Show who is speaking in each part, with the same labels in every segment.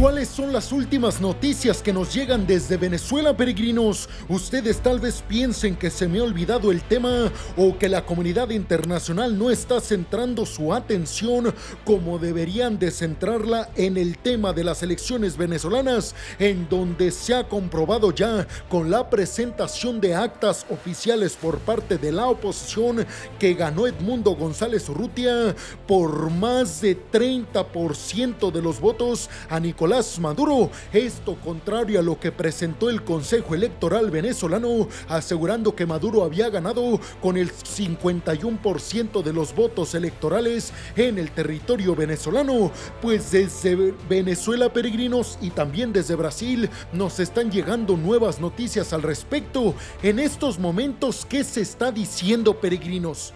Speaker 1: ¿Cuáles son las últimas noticias que nos llegan desde Venezuela, peregrinos? Ustedes tal vez piensen que se me ha olvidado el tema o que la comunidad internacional no está centrando su atención como deberían de centrarla en el tema de las elecciones venezolanas, en donde se ha comprobado ya con la presentación de actas oficiales por parte de la oposición que ganó Edmundo González Urrutia por más de 30% de los votos a Nicolás Maduro. Esto contrario a lo que presentó el Consejo Electoral venezolano, asegurando que Maduro había ganado con el 51% de los votos electorales en el territorio venezolano. Pues desde Venezuela, peregrinos, y también desde Brasil nos están llegando nuevas noticias al respecto. En estos momentos, ¿qué se está diciendo, peregrinos?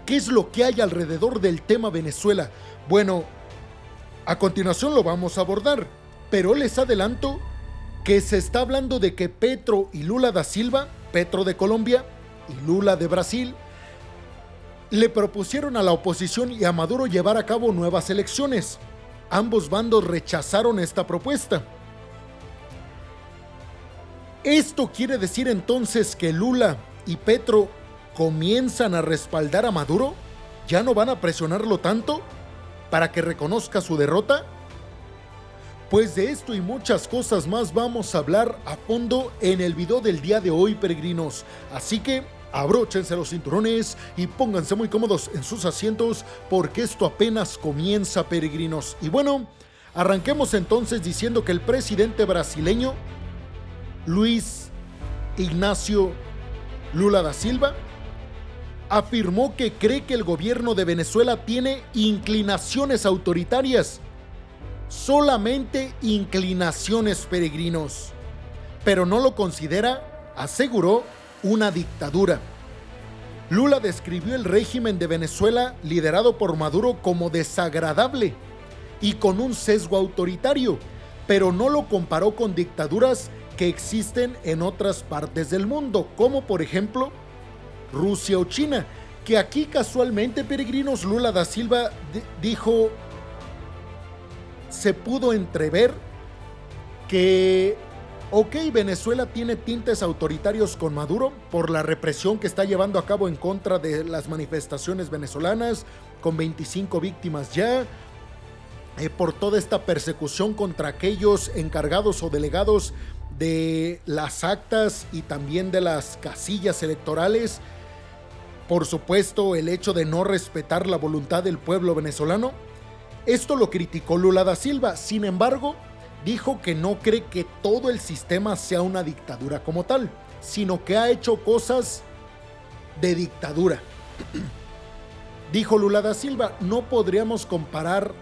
Speaker 1: ¿Qué es lo que hay alrededor del tema Venezuela? Bueno, a continuación lo vamos a abordar, pero les adelanto que se está hablando de que Petro y Lula da Silva, Petro de Colombia y Lula de Brasil, le propusieron a la oposición y a Maduro llevar a cabo nuevas elecciones. Ambos bandos rechazaron esta propuesta. ¿Esto quiere decir entonces que Lula y Petro comienzan a respaldar a Maduro? ¿Ya no van a presionarlo tanto para que reconozca su derrota? Pues de esto y muchas cosas más vamos a hablar a fondo en el video del día de hoy, peregrinos. Así que abróchense los cinturones y pónganse muy cómodos en sus asientos porque esto apenas comienza, peregrinos. Y bueno, arranquemos entonces diciendo que el presidente brasileño Luis Ignacio Lula da Silva afirmó que cree que el gobierno de Venezuela tiene inclinaciones autoritarias, solamente inclinaciones, peregrinos, pero no lo considera, aseguró, una dictadura. Lula describió el régimen de Venezuela liderado por Maduro como desagradable y con un sesgo autoritario, pero no lo comparó con dictaduras que existen en otras partes del mundo, como por ejemplo Rusia o China, que aquí casualmente, peregrinos, Lula da Silva dijo, se pudo entrever que, Venezuela tiene tintes autoritarios con Maduro por la represión que está llevando a cabo en contra de las manifestaciones venezolanas, con 25 víctimas ya, por toda esta persecución contra aquellos encargados o delegados de las actas y también de las casillas electorales. Por supuesto, el hecho de no respetar la voluntad del pueblo venezolano. Esto lo criticó Lula da Silva. Sin embargo, dijo que no cree que todo el sistema sea una dictadura como tal, sino que ha hecho cosas de dictadura. Dijo Lula da Silva, no podríamos comparar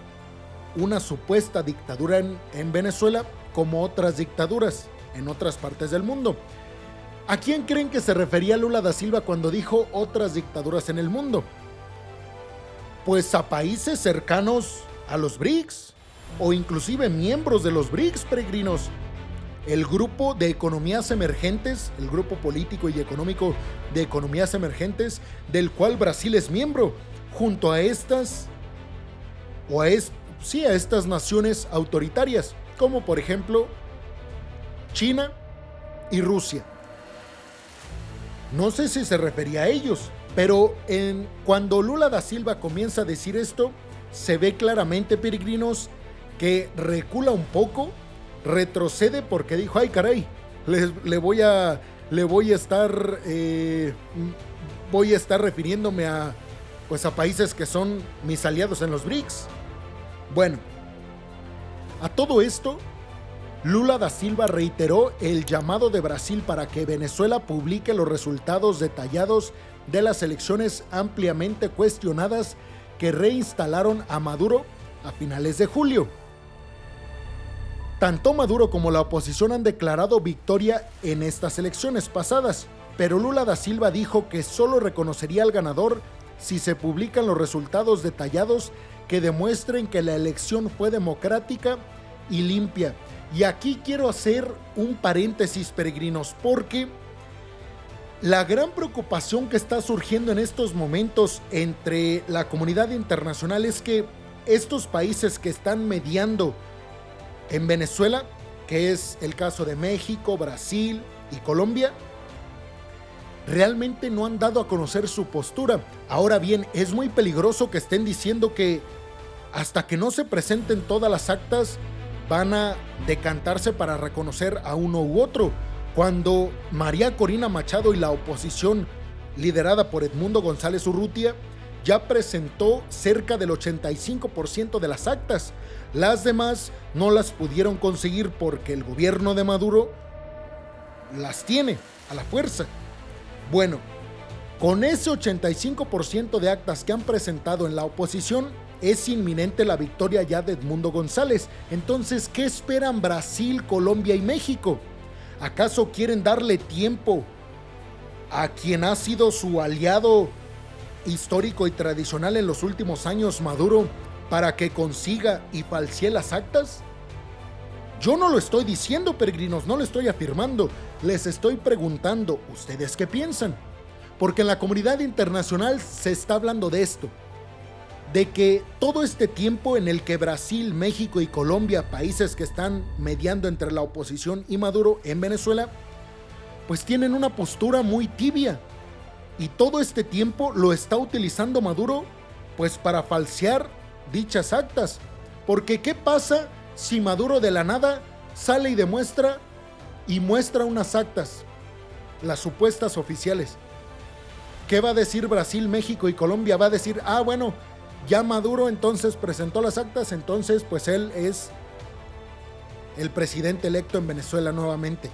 Speaker 1: una supuesta dictadura en Venezuela como otras dictaduras en otras partes del mundo. ¿A quién creen que se refería Lula da Silva cuando dijo otras dictaduras en el mundo? Pues a países cercanos a los BRICS o inclusive miembros de los BRICS, peregrinos. El grupo de economías emergentes, el grupo político y económico de economías emergentes, del cual Brasil es miembro, junto a estas estas naciones autoritarias, como por ejemplo China y Rusia. No sé si se refería a ellos, pero cuando Lula da Silva comienza a decir esto, se ve claramente, peregrinos, que recula un poco, retrocede porque dijo, ay caray, voy a estar refiriéndome a países que son mis aliados en los BRICS. Bueno, a todo esto, Lula da Silva reiteró el llamado de Brasil para que Venezuela publique los resultados detallados de las elecciones ampliamente cuestionadas que reinstalaron a Maduro a finales de julio. Tanto Maduro como la oposición han declarado victoria en estas elecciones pasadas, pero Lula da Silva dijo que solo reconocería al ganador si se publican los resultados detallados que demuestren que la elección fue democrática y limpia. Y aquí quiero hacer un paréntesis, peregrinos, porque la gran preocupación que está surgiendo en estos momentos entre la comunidad internacional es que estos países que están mediando En Venezuela, que es el caso de México, Brasil y Colombia, realmente no han dado a conocer su postura. Ahora bien, es muy peligroso que estén diciendo que hasta que no se presenten todas las actas van a decantarse para reconocer a uno u otro, cuando María Corina Machado y la oposición liderada por Edmundo González Urrutia ya presentó cerca del 85% de las actas. Las demás no las pudieron conseguir porque el gobierno de Maduro las tiene a la fuerza. Bueno, con ese 85% de actas que han presentado en la oposición, es inminente la victoria ya de Edmundo González. Entonces, ¿qué esperan Brasil, Colombia y México? ¿Acaso quieren darle tiempo a quien ha sido su aliado histórico y tradicional en los últimos años, Maduro, para que consiga y falsee las actas? Yo no lo estoy diciendo, peregrinos, no lo estoy afirmando. Les estoy preguntando, ¿ustedes qué piensan? Porque en la comunidad internacional se está hablando de esto, de que todo este tiempo en el que Brasil, México y Colombia, países que están mediando entre la oposición y Maduro en Venezuela, pues tienen una postura muy tibia. Y todo este tiempo lo está utilizando Maduro pues para falsear dichas actas. Porque ¿qué pasa si Maduro de la nada sale y muestra unas actas, las supuestas oficiales? ¿Qué va a decir Brasil, México y Colombia? Va a decir, bueno, ya Maduro entonces presentó las actas, entonces pues él es el presidente electo en Venezuela nuevamente,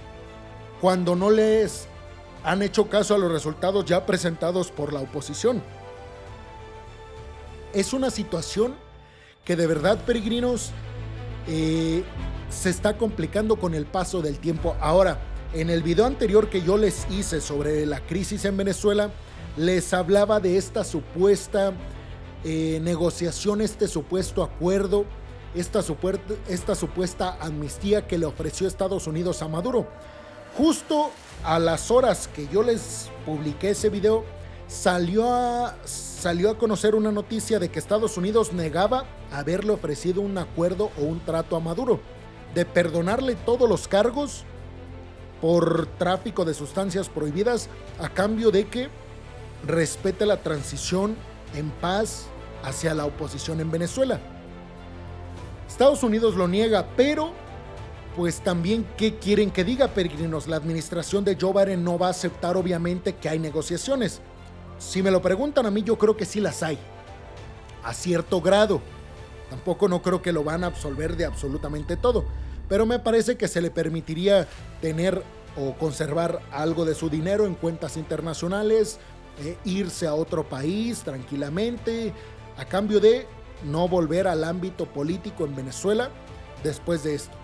Speaker 1: cuando no les han hecho caso a los resultados ya presentados por la oposición. Es una situación que de verdad, peregrinos, se está complicando con el paso del tiempo. Ahora, en el video anterior que yo les hice sobre la crisis en Venezuela, les hablaba de esta supuesta negociación, este supuesto acuerdo, esta supuesta amnistía que le ofreció Estados Unidos a Maduro. Justo a las horas que yo les publiqué ese video, salió a conocer una noticia de que Estados Unidos negaba haberle ofrecido un acuerdo o un trato a Maduro, de perdonarle todos los cargos por tráfico de sustancias prohibidas a cambio de que respete la transición en paz hacia la oposición en Venezuela. Estados Unidos lo niega, pero pues también, ¿qué quieren que diga, peregrinos? La administración de Joe Biden no va a aceptar obviamente que hay negociaciones. Si me lo preguntan a mí, yo creo que sí las hay, a cierto grado. Tampoco no creo que lo van a absolver de absolutamente todo, pero me parece que se le permitiría tener o conservar algo de su dinero en cuentas internacionales, irse a otro país tranquilamente, a cambio de no volver al ámbito político en Venezuela después de esto.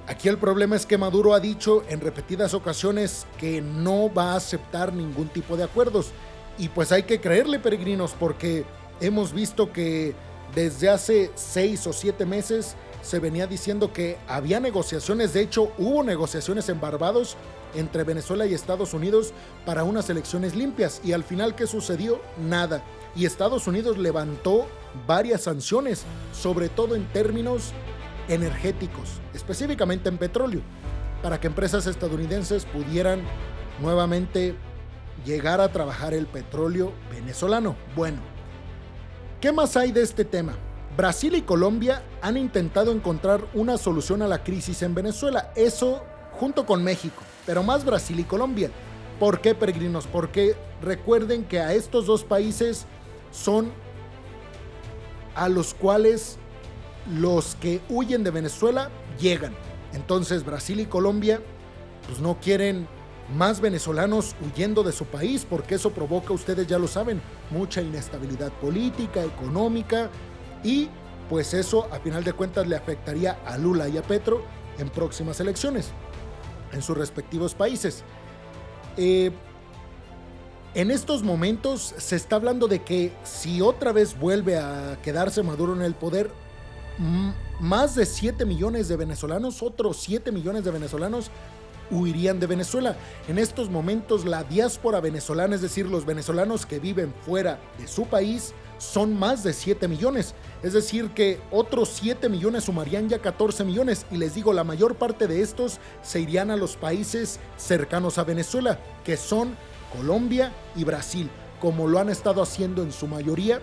Speaker 1: Aquí el problema es que Maduro ha dicho en repetidas ocasiones que no va a aceptar ningún tipo de acuerdos. Y pues hay que creerle, peregrinos, porque hemos visto que desde hace 6 o 7 meses se venía diciendo que había negociaciones. De hecho, hubo negociaciones en Barbados entre Venezuela y Estados Unidos para unas elecciones limpias. Y al final, ¿qué sucedió? Nada. Y Estados Unidos levantó varias sanciones, sobre todo en términos energéticos, específicamente en petróleo, para que empresas estadounidenses pudieran nuevamente llegar a trabajar el petróleo venezolano. Bueno, ¿qué más hay de este tema? Brasil y Colombia han intentado encontrar una solución a la crisis en Venezuela, eso junto con México, pero más Brasil y Colombia. ¿Por qué, peregrinos? Porque recuerden que a estos dos países son a los cuales los que huyen de Venezuela llegan. Entonces Brasil y Colombia pues no quieren más venezolanos huyendo de su país, porque eso provoca, ustedes ya lo saben, mucha inestabilidad política, económica, y pues eso a final de cuentas le afectaría a Lula y a Petro en próximas elecciones en sus respectivos países. En estos momentos se está hablando de que si otra vez vuelve a quedarse Maduro en el poder, más de 7 millones de venezolanos, otros 7 millones de venezolanos huirían de Venezuela. En estos momentos la diáspora venezolana, es decir, los venezolanos que viven fuera de su país, son más de 7 millones. Es decir que otros 7 millones sumarían ya 14 millones. Y les digo, la mayor parte de estos se irían a los países cercanos a Venezuela, que son Colombia y Brasil, como lo han estado haciendo en su mayoría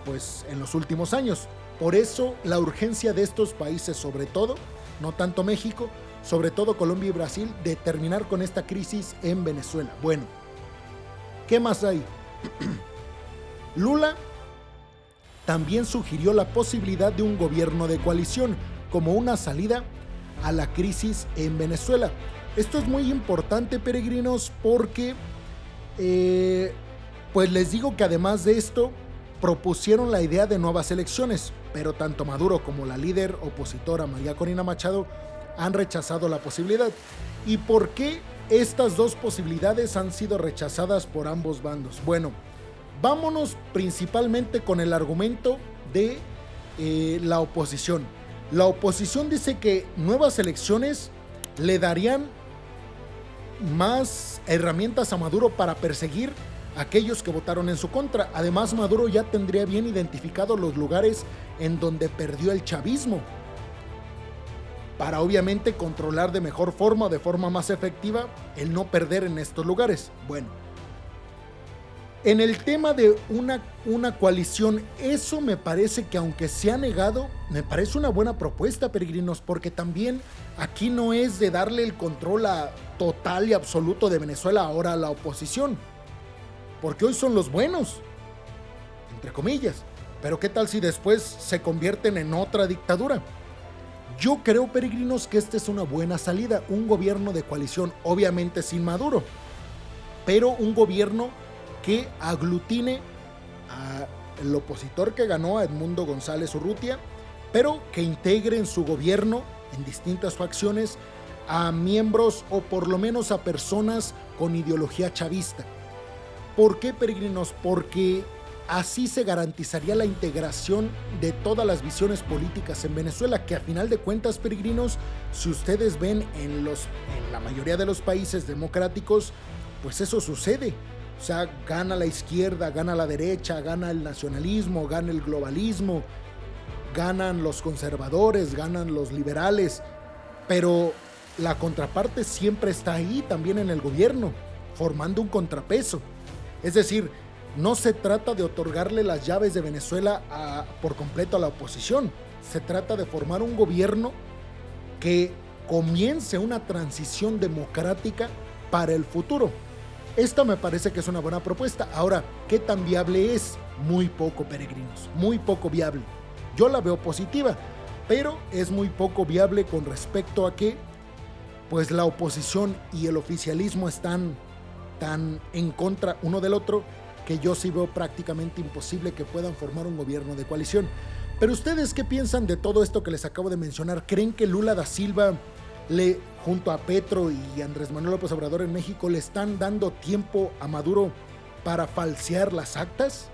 Speaker 1: pues en los últimos años. Por eso la urgencia de estos países, sobre todo, no tanto México, sobre todo Colombia y Brasil, de terminar con esta crisis en Venezuela. Bueno, ¿qué más hay? Lula también sugirió la posibilidad de un gobierno de coalición como una salida a la crisis en Venezuela. Esto es muy importante, peregrinos, porque pues les digo que además de esto propusieron la idea de nuevas elecciones, pero tanto Maduro como la líder opositora María Corina Machado han rechazado la posibilidad. ¿Y por qué estas dos posibilidades han sido rechazadas por ambos bandos? Bueno, vámonos principalmente con el argumento de la oposición. La oposición dice que nuevas elecciones le darían más herramientas a Maduro para perseguir a aquellos que votaron en su contra. Además, Maduro ya tendría bien identificados los lugares en donde perdió el chavismo, para obviamente controlar de mejor forma, de forma más efectiva, el no perder en estos lugares. Bueno, en el tema de una coalición, eso me parece que, aunque se ha negado, me parece una buena propuesta, peregrinos, porque también aquí no es de darle el control total y absoluto de Venezuela ahora a la oposición, porque hoy son los buenos, entre comillas. Pero ¿qué tal si después se convierten en otra dictadura? Yo creo, peregrinos, que esta es una buena salida, un gobierno de coalición, obviamente sin Maduro, pero un gobierno que aglutine al opositor que ganó, a Edmundo González Urrutia, pero que integre en su gobierno, en distintas facciones, a miembros o por lo menos a personas con ideología chavista. ¿Por qué, peregrinos? Porque así se garantizaría la integración de todas las visiones políticas en Venezuela, que a final de cuentas, peregrinos, si ustedes ven en la mayoría de los países democráticos, pues eso sucede. O sea, gana la izquierda, gana la derecha, gana el nacionalismo, gana el globalismo, ganan los conservadores, ganan los liberales, pero la contraparte siempre está ahí también en el gobierno, formando un contrapeso. Es decir, no se trata de otorgarle las llaves de Venezuela por completo a la oposición, se trata de formar un gobierno que comience una transición democrática para el futuro. Esta me parece que es una buena propuesta. Ahora, ¿qué tan viable es? Muy poco, peregrinos, muy poco viable. Yo la veo positiva, pero es muy poco viable con respecto a que pues la oposición y el oficialismo están tan en contra uno del otro, que yo sí veo prácticamente imposible que puedan formar un gobierno de coalición. Pero ustedes, ¿qué piensan de todo esto que les acabo de mencionar? ¿Creen que Lula da Silva, junto a Petro y Andrés Manuel López Obrador en México, le están dando tiempo a Maduro para falsear las actas?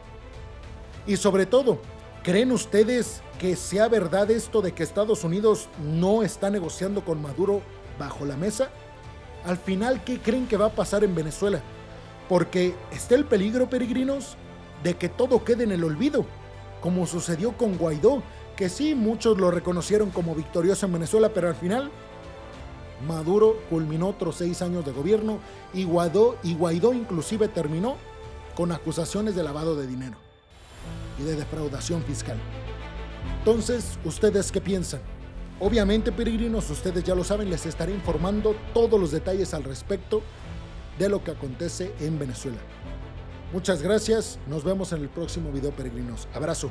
Speaker 1: Y sobre todo, ¿creen ustedes que sea verdad esto de que Estados Unidos no está negociando con Maduro bajo la mesa? Al final, ¿qué creen que va a pasar en Venezuela? Porque está el peligro, peregrinos, de que todo quede en el olvido, como sucedió con Guaidó, que sí, muchos lo reconocieron como victorioso en Venezuela, pero al final Maduro culminó otros 6 años de gobierno y Guaidó inclusive terminó con acusaciones de lavado de dinero y de defraudación fiscal. Entonces, ¿ustedes qué piensan? Obviamente, peregrinos, ustedes ya lo saben, les estaré informando todos los detalles al respecto de lo que acontece en Venezuela. Muchas gracias, nos vemos en el próximo video, peregrinos. Abrazo.